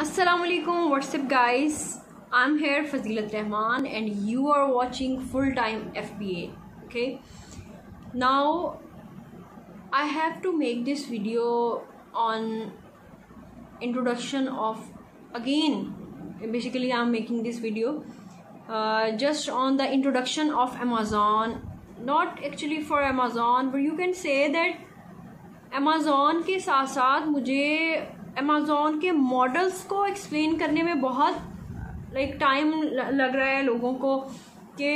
Assalamualaikum, what's up guys? I'm here Fazilat Rahman and you are watching Full Time FBA. Okay, now I have to make this video on introduction of, again basically I'm making this video just on the introduction of Amazon, not actually for Amazon, but you can say that Amazon के साथ साथ मुझे Amazon के models को explain करने में बहुत time लग रहा है लोगों को, कि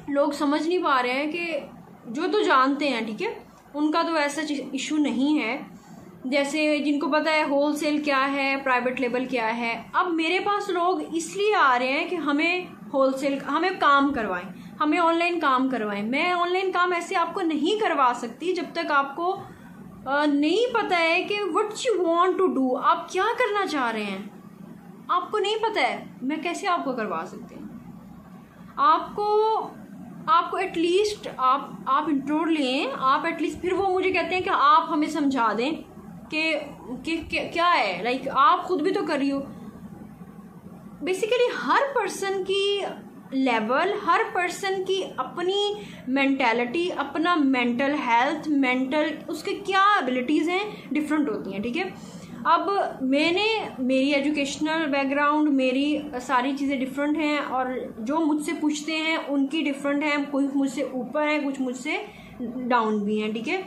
लोग समझ नहीं पा रहे हैं कि जो तो जानते हैं ठीक है उनका तो ऐसा इशू नहीं है, जैसे जिनको पता है होलसेल क्या है, प्राइवेट लेबल क्या है। अब मेरे पास लोग इसलिए आ रहे हैं कि हमें होलसेल, हमें काम करवाएं, हमें ऑनलाइन काम करवाएं। मैं ऑनलाइन काम ऐसे आपको नहीं करवा सकती जब तक आपको नहीं पता है कि what you want to do, आप क्या करना चाह रहे हैं, आपको नहीं पता है, मैं कैसे आपको करवा सकती हूँ। आपको एटलीस्ट आप इंट्रो लें, आप एटलीस्ट, फिर वो मुझे कहते हैं कि आप हमें समझा दें कि क्या है, आप खुद भी तो कर रही हो। बेसिकली हर पर्सन की लेवल, हर पर्सन की अपनी मेंटालिटी, अपना मेंटल हेल्थ, उसके क्या एबिलिटीज़ हैं, डिफरेंट होती हैं ठीक है। अब मेरी एजुकेशनल बैकग्राउंड, मेरी सारी चीज़ें डिफरेंट हैं और जो मुझसे पूछते हैं उनकी डिफरेंट हैं, कुछ मुझसे ऊपर हैं, कुछ मुझसे डाउन भी हैं ठीक है।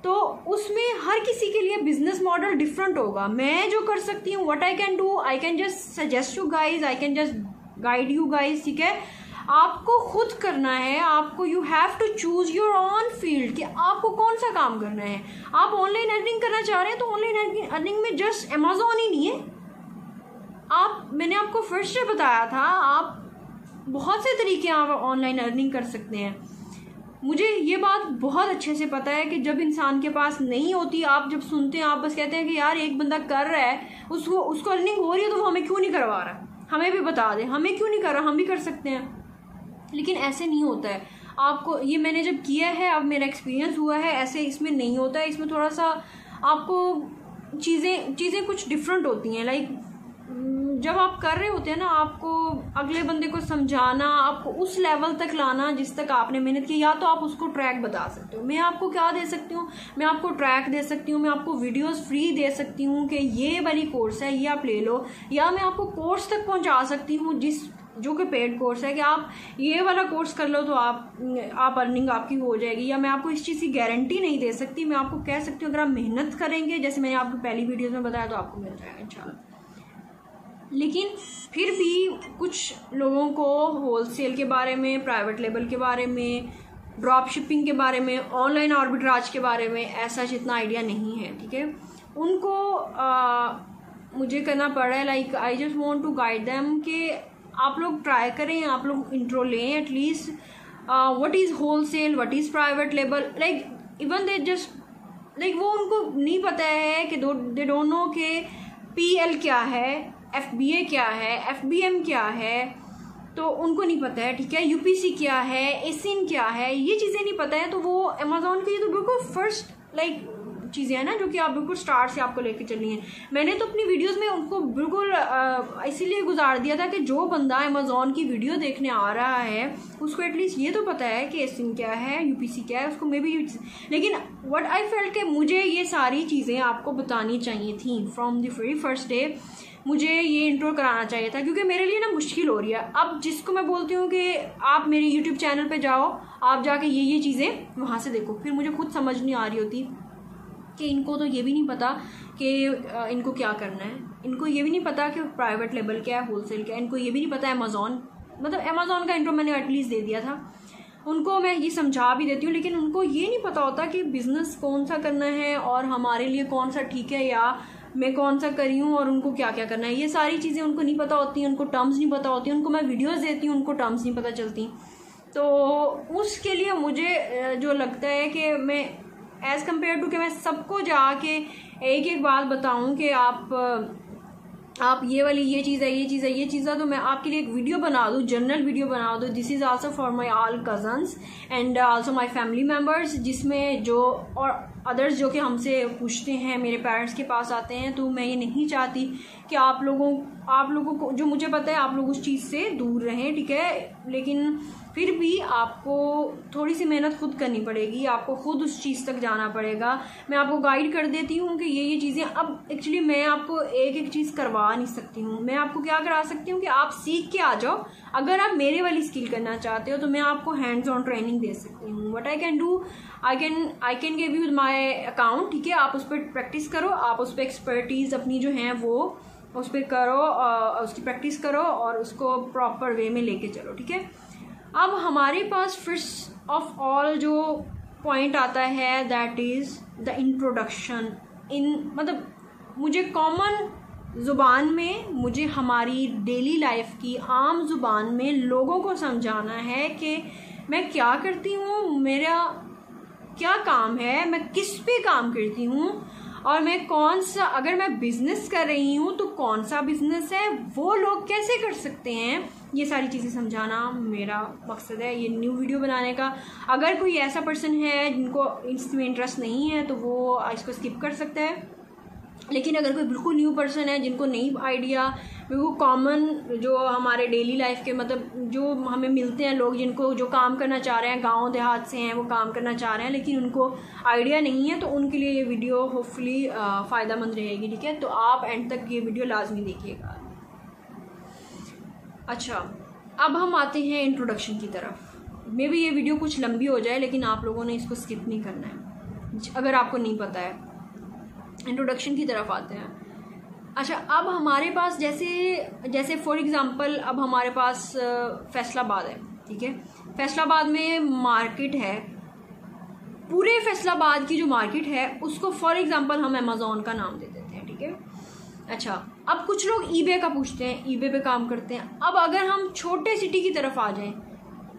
तो उसमें हर किसी के लिए बिजनेस मॉडल डिफरेंट होगा। मैं जो कर सकती हूँ, what I can do, I can just suggest you guys, I can just guide you guys ठीक है। आपको खुद करना है, आपको you have to choose your own field कि आपको कौन सा काम करना है। आप ऑनलाइन अर्निंग करना चाह रहे हैं तो ऑनलाइन अर्निंग में जस्ट अमेजोन ही नहीं है, मैंने आपको फर्स्ट से बताया था, आप बहुत से तरीके आप ऑनलाइन अर्निंग कर सकते हैं। मुझे ये बात बहुत अच्छे से पता है कि जब इंसान के पास नहीं होती, आप जब सुनते हैं आप बस कहते हैं कि यार एक बंदा कर रहा है, उसको अर्निंग हो रही है तो वो हमें क्यों नहीं करवा रहा, हमें भी बता दे, हमें क्यों नहीं कर रहा, हम भी कर सकते हैं। लेकिन ऐसे नहीं होता है। आपको ये मैंने जब किया है, अब मेरा एक्सपीरियंस हुआ है, ऐसे इसमें नहीं होता है। इसमें थोड़ा सा आपको चीज़ें कुछ डिफरेंट होती हैं। जब आप कर रहे होते हैं ना, आपको अगले बंदे को समझाना, आपको उस लेवल तक लाना जिस तक आपने मेहनत की, या तो आप उसको ट्रैक बता सकते हो। मैं आपको क्या दे सकती हूँ, मैं आपको ट्रैक दे सकती हूँ, मैं आपको वीडियोस फ्री दे सकती हूँ कि ये वाली कोर्स है, ये आप ले लो, या मैं आपको कोर्स तक पहुँचा सकती हूँ जो कि पेड कोर्स है कि आप ये वाला कोर्स कर लो तो आप अर्निंग आपकी हो जाएगी। या मैं आपको इस चीज़ की गारंटी नहीं दे सकती, मैं आपको कह सकती हूँ अगर आप मेहनत करेंगे, जैसे मैंने आपको पहली वीडियोस में बताया, तो आपको मिल जाएगा इंशाल्लाह। लेकिन फिर भी कुछ लोगों को होलसेल के बारे में, प्राइवेट लेबल के बारे में, ड्रॉप शिपिंग के बारे में, ऑनलाइन आर्बिट्राज के बारे में ऐसा जितना आइडिया नहीं है ठीक है। उनको मुझे करना पड़ रहा है, I just want to guide them कि आप लोग ट्राई करें, आप लोग इंट्रो लें at least, what is wholesale, what is private label, even they just वो उनको नहीं पता है कि दे डोंट नो कि PL क्या है, FBA क्या है, FBM क्या है, तो उनको नहीं पता है ठीक है। UPC क्या है, ASIN क्या है, ये चीज़ें नहीं पता है। तो वो अमेजोन की तो बिल्कुल फर्स्ट चीज़ें हैं ना, जो कि आप बिल्कुल स्टार्ट से आपको लेके चलनी है। मैंने तो अपनी वीडियोस में उनको बिल्कुल इसीलिए गुजार दिया था कि जो बंदा अमेजोन की वीडियो देखने आ रहा है उसको एटलीस्ट ये तो पता है कि ASIN क्या है, UPC क्या है, उसको मे बी। लेकिन व्हाट आई फेल्ट कि मुझे ये सारी चीज़ें आपको बतानी चाहिए थी from the very first day. मुझे ये इंट्रो कराना चाहिए था, क्योंकि मेरे लिए ना मुश्किल हो रही है। अब जिसको मैं बोलती हूँ कि आप मेरे यूट्यूब चैनल पे जाओ, आप जाके ये चीज़ें वहाँ से देखो, फिर मुझे खुद समझ नहीं आ रही होती कि इनको तो ये भी नहीं पता कि इनको क्या करना है, इनको ये भी नहीं पता कि प्राइवेट लेबल क्या है, होलसेल क्या है, इनको ये भी नहीं पता अमेजोन, मतलब अमेजोन का इंट्रो मैंने एटलीस्ट दे दिया था। उनको मैं ये समझा भी देती हूँ, लेकिन उनको ये नहीं पता होता कि बिज़नेस कौन सा करना है और हमारे लिए कौन सा ठीक है, या मैं कौन सा करी हूँ और उनको क्या क्या करना है। ये सारी चीज़ें उनको नहीं पता होती, उनको टर्म्स नहीं पता होती। उनको मैं वीडियोज़ देती हूँ, उनको टर्म्स नहीं पता चलती। तो उसके लिए मुझे जो लगता है कि मैं एज़ कम्पेयर टू कि मैं सबको जाके एक एक बात बताऊं कि आप आप ये चीज़ है, तो मैं आपके लिए एक वीडियो बना दूँ, जनरल वीडियो बना दूँ। This is also for my all cousins and also my family members, जिसमें जो और अदर्स जो कि हमसे पूछते हैं, मेरे पेरेंट्स के पास आते हैं। तो मैं ये नहीं चाहती कि आप लोगों को, जो मुझे पता है, आप लोग उस चीज़ से दूर रहें, ठीक है। लेकिन फिर भी आपको थोड़ी सी मेहनत खुद करनी पड़ेगी, आपको खुद उस चीज़ तक जाना पड़ेगा। मैं आपको गाइड कर देती हूँ कि ये चीज़ें, अब एक्चुअली मैं आपको एक एक चीज़ करवा नहीं सकती हूँ। मैं आपको क्या करा सकती हूँ कि आप सीख के आ जाओ। अगर आप मेरे वाली स्किल करना चाहते हो तो मैं आपको हैंड्स ऑन ट्रेनिंग दे सकती हूँ। What I can do, I can give you my account, ठीक है। आप उस पर प्रैक्टिस करो, आप उस पर एक्सपर्टीज़ अपनी जो है वो उस पर करो, उसकी प्रैक्टिस करो और उसको प्रॉपर वे में लेके चलो, ठीक है। अब हमारे पास फर्स्ट ऑफ ऑल जो पॉइंट आता है दैट इज़ द इंट्रोडक्शन। मतलब मुझे कॉमन ज़ुबान में, मुझे हमारी डेली लाइफ की आम ज़ुबान में लोगों को समझाना है कि मैं क्या करती हूँ, मेरा क्या काम है, मैं किस पे काम करती हूँ, और मैं कौन सा, अगर मैं बिजनेस कर रही हूँ तो कौन सा बिजनेस है, वो लोग कैसे कर सकते हैं। ये सारी चीज़ें समझाना मेरा मकसद है ये न्यू वीडियो बनाने का। अगर कोई ऐसा पर्सन है जिनको इसमें इंटरेस्ट नहीं है तो वो इसको स्किप कर सकता है। लेकिन अगर कोई बिल्कुल न्यू पर्सन है, जिनको नहीं आइडिया, बिल्कुल कॉमन जो हमारे डेली लाइफ के, मतलब जो हमें मिलते हैं लोग, जिनको जो काम करना चाह रहे हैं, गांव देहात से हैं, वो काम करना चाह रहे हैं लेकिन उनको आइडिया नहीं है, तो उनके लिए ये वीडियो होपफुली फ़ायदेमंद रहेगी, ठीक है। तो आप एंड तक ये वीडियो लाजमी देखिएगा। अच्छा, अब हम आते हैं इंट्रोडक्शन की तरफ। मे बी ये वीडियो कुछ लंबी हो जाए लेकिन आप लोगों ने इसको स्किप नहीं करना है अगर आपको नहीं पता है। इंट्रोडक्शन की तरफ आते हैं। अच्छा, अब हमारे पास जैसे फॉर एग्ज़ाम्पल अब हमारे पास फैसलाबाद है, ठीक है। फैसलाबाद में मार्केट है, पूरे फैसलाबाद की जो मार्केट है उसको फॉर एग्ज़ाम्पल हम अमेज़ॉन का नाम दे देते हैं, ठीक है। अच्छा, अब कुछ लोग ईबे का पूछते हैं, ईबे पे काम करते हैं। अब अगर हम छोटे सिटी की तरफ आ जाएं,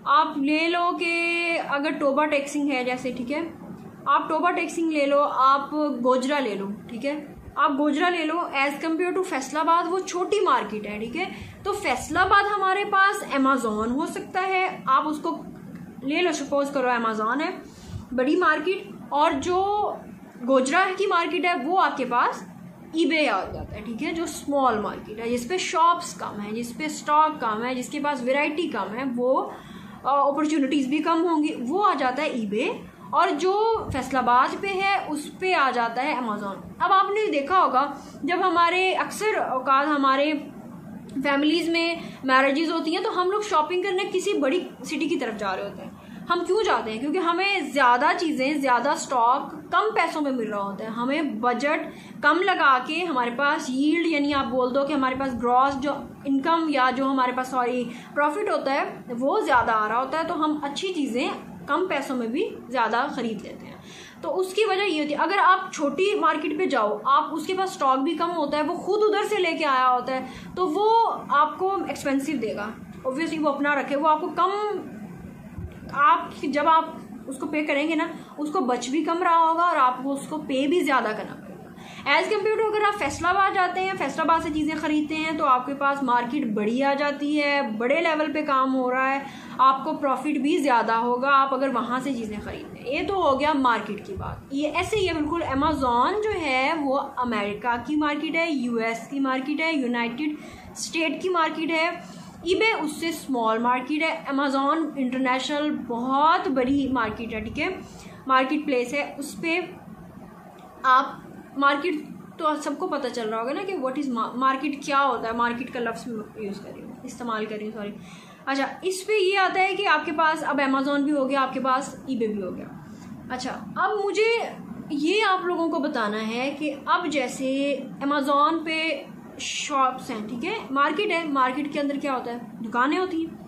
आप ले लो कि अगर टोबा टैक्सिंग है जैसे, ठीक है, आप टोबा टैक्सिंग ले लो, आप गोजरा ले लो, ठीक है, आप गोजरा ले लो। एज़ कम्पेयर टू फैसलाबाद वो छोटी मार्केट है, ठीक है। तो फैसलाबाद हमारे पास अमेज़ॉन हो सकता है, आप उसको ले लो, सपोज करो अमेज़ॉन है बड़ी मार्केट, और जो गोजरा की मार्केट है वो आपके पास ईबे आ जाता है, ठीक है। जो स्मॉल मार्केट है, जिसपे शॉप्स कम है, जिसपे स्टॉक कम है, जिसके पास वैरायटी कम है, वो अपॉर्चुनिटीज़ भी कम होंगी, वो आ जाता है ईबे। और जो फैसलाबाद पे है उस पे आ जाता है अमेज़ॉन। अब आपने देखा होगा जब हमारे अक्सर औकात हमारे फैमिलीज़ में मैरिजेज होती हैं तो हम लोग शॉपिंग करने किसी बड़ी सिटी की तरफ जा रहे होते हैं। हम क्यों जाते हैं? क्योंकि हमें ज़्यादा चीज़ें, ज़्यादा स्टॉक कम पैसों में मिल रहा होता है। हमें बजट कम लगा के हमारे पास यील्ड, यानी आप बोल दो कि हमारे पास ग्रॉस जो इनकम या जो हमारे पास प्रॉफिट होता है वो ज़्यादा आ रहा होता है, तो हम अच्छी चीज़ें कम पैसों में भी ज़्यादा ख़रीद लेते हैं। तो उसकी वजह ये होती है, अगर आप छोटी मार्केट पे जाओ, आप उसके पास स्टॉक भी कम होता है, वो खुद उधर से लेके आया होता है, तो वो आपको एक्सपेंसिव देगा। ऑब्वियसली वो अपना रखे, वो आपको कम, आप जब आप उसको पे करेंगे ना, उसको बच भी कम रहा होगा और आपको उसको पे भी ज़्यादा करना पड़ेगा। एज़ कम्पेयर टू अगर आप फैसलाबाद जाते हैं, फैसलाबाद से चीज़ें ख़रीदते हैं, तो आपके पास मार्केट बड़ी आ जाती है, बड़े लेवल पे काम हो रहा है, आपको प्रॉफिट भी ज़्यादा होगा आप अगर वहाँ से चीज़ें ख़रीदते हैं। ये तो हो गया मार्केट की बात। ये ऐसे ही है बिल्कुल। अमेज़ॉन जो है वो अमेरिका की मार्केट है, यूएस की मार्केट है, यूनाइटेड स्टेट की मार्केट है। ईबे उससे स्मॉल मार्केट है। अमेज़ॉन इंटरनेशनल बहुत बड़ी मार्केट है, ठीक है, मार्केट प्लेस है। उस पर आप मार्केट तो सबको पता चल रहा होगा ना कि व्हाट इज़ मार्केट क्या होता है। मार्केट का लफ्ज़ यूज़ कर रही हूँ, इस्तेमाल कर रही हूँ, सॉरी। अच्छा, इस पे ये आता है कि आपके पास अब अमेज़ॉन भी हो गया, आपके पास ईबे भी हो गया। अच्छा, अब मुझे ये आप लोगों को बताना है कि अब जैसे अमेज़ॉन पे शॉप्स हैं, ठीक है, मार्केट है, मार्केट के अंदर क्या होता है, दुकानें होती हैं।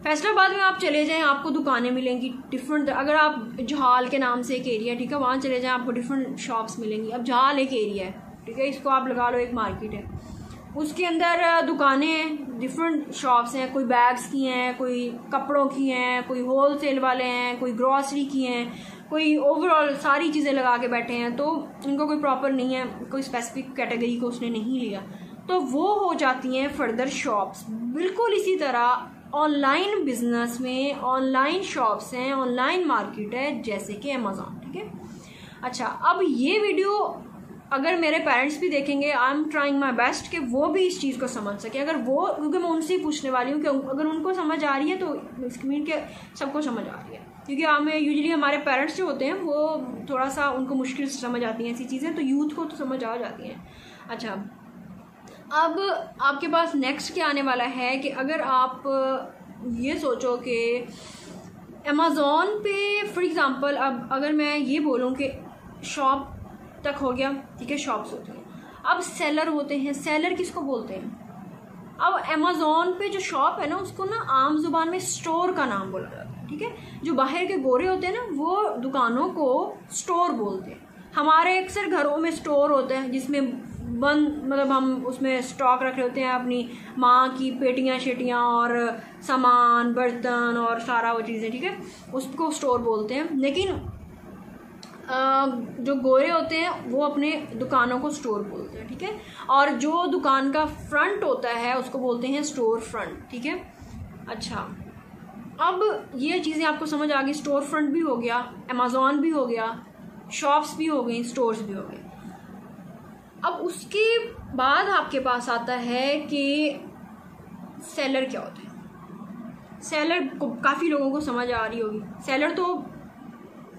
फैसलाबाद में आप चले जाएं, आपको दुकानें मिलेंगी डिफरेंट। अगर आप जहाल के नाम से एक एरिया, ठीक है, वहाँ चले जाएं, आपको डिफरेंट शॉप्स मिलेंगी। अब जहाल एक एरिया है, ठीक है, इसको आप लगा लो एक मार्केट है, उसके अंदर दुकानें हैं, डिफरेंट शॉप्स हैं, कोई बैग्स की हैं, कोई कपड़ों की हैं, कोई होल सेल वाले हैं, कोई ग्रॉसरी की हैं, कोई ओवरऑल सारी चीज़ें लगा के बैठे हैं। तो इनको कोई प्रॉपर नहीं है, कोई स्पेसिफिक कैटेगरी को उसने नहीं लिया, तो वो हो जाती हैं फर्दर शॉप्स। बिल्कुल इसी तरह ऑनलाइन बिजनेस में ऑनलाइन शॉप्स हैं, ऑनलाइन मार्केट है जैसे कि अमेज़ॉन, ठीक है। अच्छा, अब ये वीडियो अगर मेरे पेरेंट्स भी देखेंगे, I am trying my best कि वो भी इस चीज़ को समझ सके। अगर वो, क्योंकि मैं उनसे ही पूछने वाली हूँ कि अगर उनको समझ आ रही है तो इसके मीन के सबको समझ आ रही है, क्योंकि हमें यूजुअली हमारे पेरेंट्स जो होते हैं वो थोड़ा सा उनको मुश्किल से समझ आती हैं ऐसी चीज़ें, तो यूथ को तो समझ आ जाती हैं। अच्छा, अब आपके पास नेक्स्ट क्या आने वाला है कि अगर आप ये सोचो कि अमेज़ॉन पे फॉर एग्ज़ाम्पल, अब अगर मैं ये बोलूँ कि शॉप तक हो गया, ठीक है, शॉप्स होती हैं, अब सेलर होते हैं। सेलर किसको बोलते हैं? अब अमेज़ॉन पे जो शॉप है ना, उसको ना आम जुबान में स्टोर का नाम बोला जाता है, ठीक है। जो बाहर के गोरे होते हैं ना, वो दुकानों को स्टोर बोलते हैं। हमारे अक्सर घरों में स्टोर होते हैं जिसमें बंद, मतलब हम उसमें स्टॉक रखे होते हैं अपनी माँ की पेटियाँ शेटियाँ और सामान, बर्तन और सारा वो चीज़ें, ठीक है, उसको स्टोर बोलते हैं। लेकिन जो गोरे होते हैं वो अपने दुकानों को स्टोर बोलते हैं, ठीक है। और जो दुकान का फ्रंट होता है उसको बोलते हैं स्टोर फ्रंट, ठीक है। अच्छा, अब ये चीज़ें आपको समझ आ गई। स्टोर फ्रंट भी हो गया, अमेज़ॉन भी हो गया, शॉप्स भी हो गई, स्टोर्स भी हो गए। अब उसके बाद आपके पास आता है कि सेलर क्या होता है। सेलर को काफ़ी लोगों को समझ आ रही होगी। सेलर तो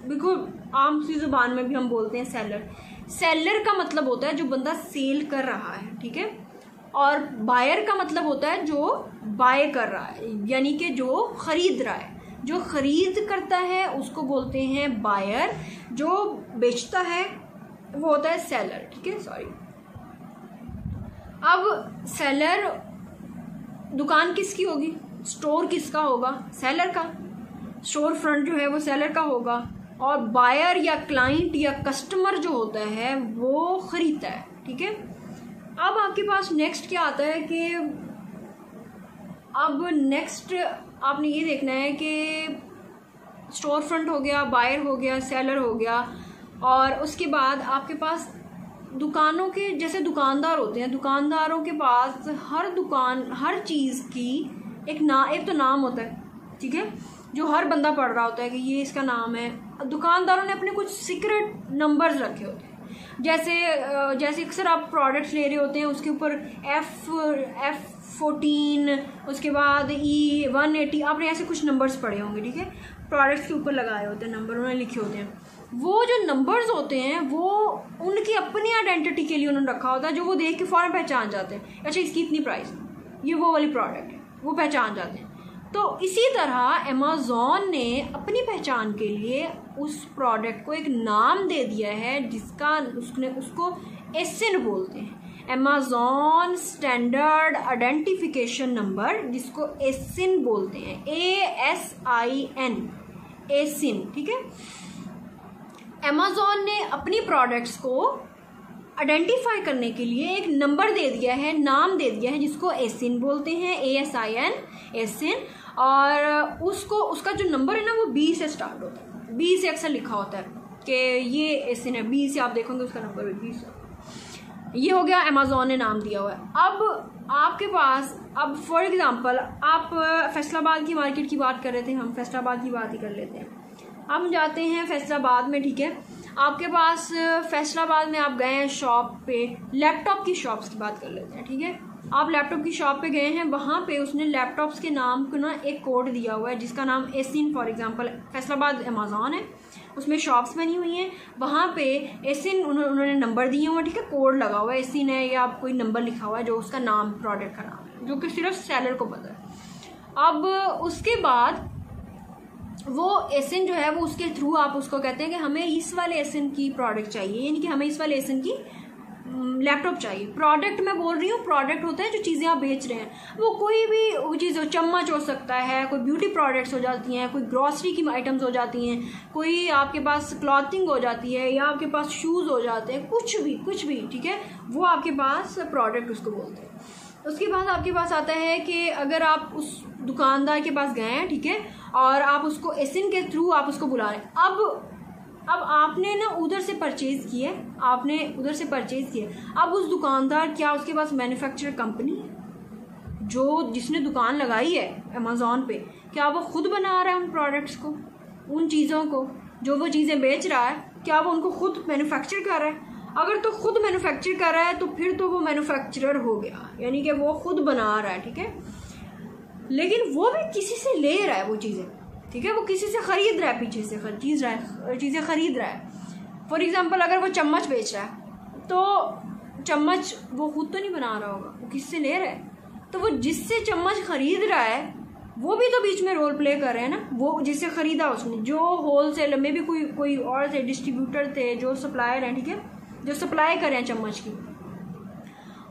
बिल्कुल आम सी जुबान में भी हम बोलते हैं सेलर। सेलर का मतलब होता है जो बंदा सेल कर रहा है, ठीक है। और बायर का मतलब होता है जो बाय कर रहा है, यानी कि जो खरीद रहा है। जो खरीद करता है उसको बोलते हैं बायर, जो बेचता है वो होता है सेलर, ठीक है। सॉरी, अब सेलर, दुकान किसकी होगी? स्टोर किसका होगा? सेलर का। स्टोर फ्रंट जो है वो सेलर का होगा, और बायर या क्लाइंट या कस्टमर जो होता है वो खरीदता है, ठीक है। अब आपके पास नेक्स्ट क्या आता है कि अब नेक्स्ट आपने ये देखना है कि स्टोर फ्रंट हो गया, बायर हो गया, सेलर हो गया, और उसके बाद आपके पास दुकानों के, जैसे दुकानदार होते हैं, दुकानदारों के पास हर दुकान, हर चीज़ की एक तो नाम होता है, ठीक है, जो हर बंदा पढ़ रहा होता है कि ये इसका नाम है। दुकानदारों ने अपने कुछ सीक्रेट नंबर्स रखे होते हैं, जैसे अक्सर आप प्रोडक्ट्स ले रहे होते हैं, उसके ऊपर F14, उसके बाद E180, आपने ऐसे कुछ नंबर्स पढ़े होंगे, ठीक है। प्रोडक्ट्स के ऊपर लगाए होते हैं नंबर, उन्होंने लिखे होते हैं। वो जो नंबर्स होते हैं वो उनकी अपनी आइडेंटिटी के लिए उन्होंने रखा होता है, जो वो देख के फ़ौरन पहचान जाते हैं। अच्छा, इसकी इतनी प्राइस, ये वो वाली प्रोडक्ट है, वो पहचान जाते हैं। तो इसी तरह अमेज़ॉन ने अपनी पहचान के लिए उस प्रोडक्ट को एक नाम दे दिया है जिसका उसको एसिन बोलते हैं, अमेज़ॉन स्टैंडर्ड आइडेंटिफिकेशन नंबर, जिसको एसिन बोलते हैं, ASIN, एसिन, ठीक है। अमेज़ॉन ने अपनी प्रोडक्ट्स को आइडेंटिफाई करने के लिए एक नंबर दे दिया है, नाम दे दिया है, जिसको एसिन बोलते हैं, ASIN, एसिन। और उसका जो नंबर है ना वो B से स्टार्ट होता है, B से अक्सर लिखा होता है कि ये एसिन है, B से आप देखोगे उसका नंबर भी B से। ये हो गया, अमेज़ॉन ने नाम दिया हुआ है। अब आपके पास, अब फॉर एग्जांपल आप फैसलाबाद की मार्केट की बात कर रहे थे, हम फैसलाबाद की बात ही कर लेते हैं। हम जाते हैं फैसलाबाद में, ठीक है। आपके पास फैसलाबाद में आप गए हैं शॉप पे, लैपटॉप की शॉप्स की बात कर लेते हैं, ठीक है। आप लैपटॉप की शॉप पे गए हैं, वहाँ पे उसने लैपटॉप्स के नाम को ना एक कोड दिया हुआ है जिसका नाम एसिन, फॉर एग्जांपल फैसलाबाद अमेज़ॉन है, उसमें शॉप्स बनी हुई हैं, वहाँ पे एसिन उन्होंने नंबर दिए हुए हैं, ठीक है, कोड लगा हुआ है, एसिन है या कोई नंबर लिखा हुआ है जो उसका नाम, प्रोडक्ट का नाम है, जो कि सिर्फ सेलर को पता है। अब उसके बाद वो एसिन जो है वो उसके थ्रू आप उसको कहते हैं कि हमें इस वाले एसिन की प्रोडक्ट चाहिए, यानी कि हमें इस वाले एसिन की लैपटॉप चाहिए। प्रोडक्ट मैं बोल रही हूँ, प्रोडक्ट होता है जो चीज़ें आप बेच रहे हैं, वो कोई भी वो चीज़ हो, चम्मच हो सकता है, कोई ब्यूटी प्रोडक्ट्स हो जाती हैं, कोई ग्रॉसरी की आइटम्स हो जाती हैं, कोई आपके पास क्लॉथिंग हो जाती है, या आपके पास शूज़ हो जाते हैं, कुछ भी, ठीक है, वो आपके पास प्रोडक्ट उसको बोलते हैं। उसके बाद आपके पास आता है कि अगर आप उस दुकानदार के पास गए हैं, ठीक है, और आप उसको एसिन के थ्रू आप उसको बुला रहे हैं। अब अब आपने ना उधर से परचेज किया, अब उस दुकानदार, क्या उसके पास मैन्युफैक्चरर कंपनी है जो जिसने दुकान लगाई है अमेज़ॉन पे, क्या वो खुद बना रहा है उन प्रोडक्ट्स को, उन चीज़ों को जो वो चीज़ें बेच रहा है, क्या वो उनको खुद मैन्युफैक्चर कर रहा है? अगर तो खुद मैन्युफैक्चर कर रहा है तो फिर तो वो मैन्युफैक्चरर हो गया, यानी कि वो खुद बना रहा है, ठीक है। लेकिन वो भी किसी से ले रहा है वो चीज़ें, ठीक है, वो किसी से ख़रीद रहा है, पीछे से चीज़ें ख़रीद रहा है। फॉर एग्ज़ाम्पल अगर वो चम्मच बेच रहा है तो चम्मच वो खुद तो नहीं बना रहा होगा, वो किससे ले रहा है, तो वो जिससे चम्मच ख़रीद रहा है वो भी तो बीच में रोल प्ले कर रहे हैं ना। वो जिससे ख़रीदा उसने, जो होलसेल में भी कोई और थे, डिस्ट्रीब्यूटर थे, जो सप्लायर हैं, ठीक है, जो सप्लाई कर रहे हैं चम्मच की,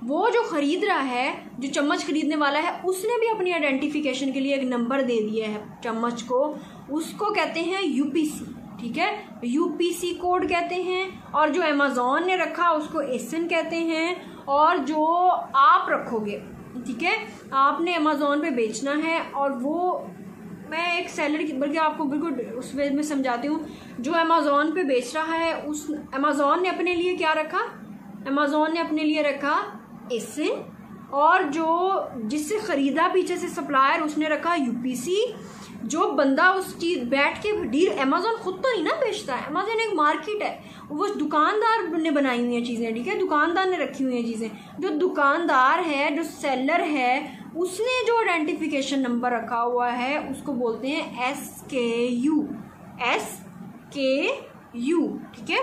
वो जो ख़रीद रहा है, जो चम्मच ख़रीदने वाला है, उसने भी अपनी आइडेंटिफिकेशन के लिए एक नंबर दे दिया है चम्मच को, उसको कहते हैं यूपीसी, ठीक है, यूपीसी कोड कहते हैं। और जो अमेज़ॉन ने रखा उसको एसन कहते हैं। और जो आप रखोगे, ठीक है, आपने अमेज़ॉन पे बेचना है, और वो मैं एक सेलर की, बल्कि आपको बिल्कुल उस वे में समझाती हूँ, जो अमेज़ॉन पे बेच रहा है उस अमेज़ॉन ने अपने लिए क्या रखा, अमेज़ॉन ने अपने लिए रखा एसन, और जो जिससे ख़रीदा पीछे से सप्लायर उसने रखा यूपीसी। जो बंदा उस चीज़ बैठ के डील, अमेज़ॉन खुद तो नहीं ना बेचता है, अमेज़ॉन एक मार्केट है, वो दुकानदार ने बनाई हुई हैं चीज़ें, ठीक है, दुकानदार ने रखी हुई हैं चीज़ें। जो दुकानदार है, जो सेलर है, उसने जो आइडेंटिफिकेशन नंबर रखा हुआ है उसको बोलते हैं SKU, ठीक है,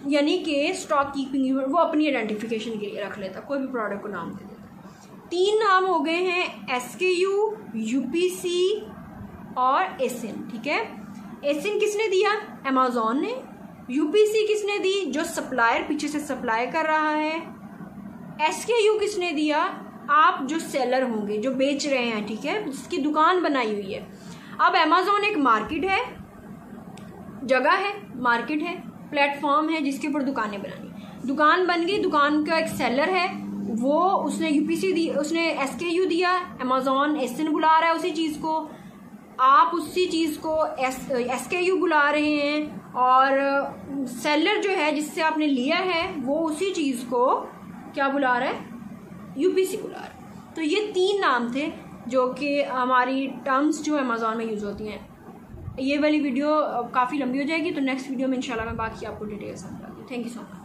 यानी कि स्टॉक कीपिंग यूनिट। वो अपनी आइडेंटिफिकेशन के लिए रख लेता, कोई भी प्रोडक्ट को नाम दे देता। 3 नाम हो गए हैं, SKU, यूपीसी और एसन, ठीक है। एसन किसने दिया? अमेज़ॉन ने। यूपीसी किसने दी? जो सप्लायर पीछे से सप्लाई कर रहा है। SKU किसने दिया? आप जो सेलर होंगे, जो बेच रहे हैं, ठीक है, जिसकी दुकान बनाई हुई है। अब अमेज़ॉन एक मार्केट है, जगह है, मार्केट है, प्लेटफॉर्म है जिसके ऊपर दुकानें बनानी। दुकान बन गई, दुकान का एक सेलर है, वो उसने यूपीसी दी, उसने SKU दिया, अमेज़ॉन एसन बुला रहा है उसी चीज़ को, आप उसी चीज़ को SKU बुला रहे हैं, और सेलर जो है जिससे आपने लिया है वो उसी चीज़ को क्या बुला रहा है? यूपीसी बुला रहा है। तो ये 3 नाम थे जो कि हमारी टर्म्स जो अमेज़ॉन में यूज़ होती हैं। ये वाली वीडियो काफ़ी लंबी हो जाएगी, तो नेक्स्ट वीडियो में इंशाल्लाह मैं बाकी आपको डिटेल्स समझाऊंगी। Thank you so much.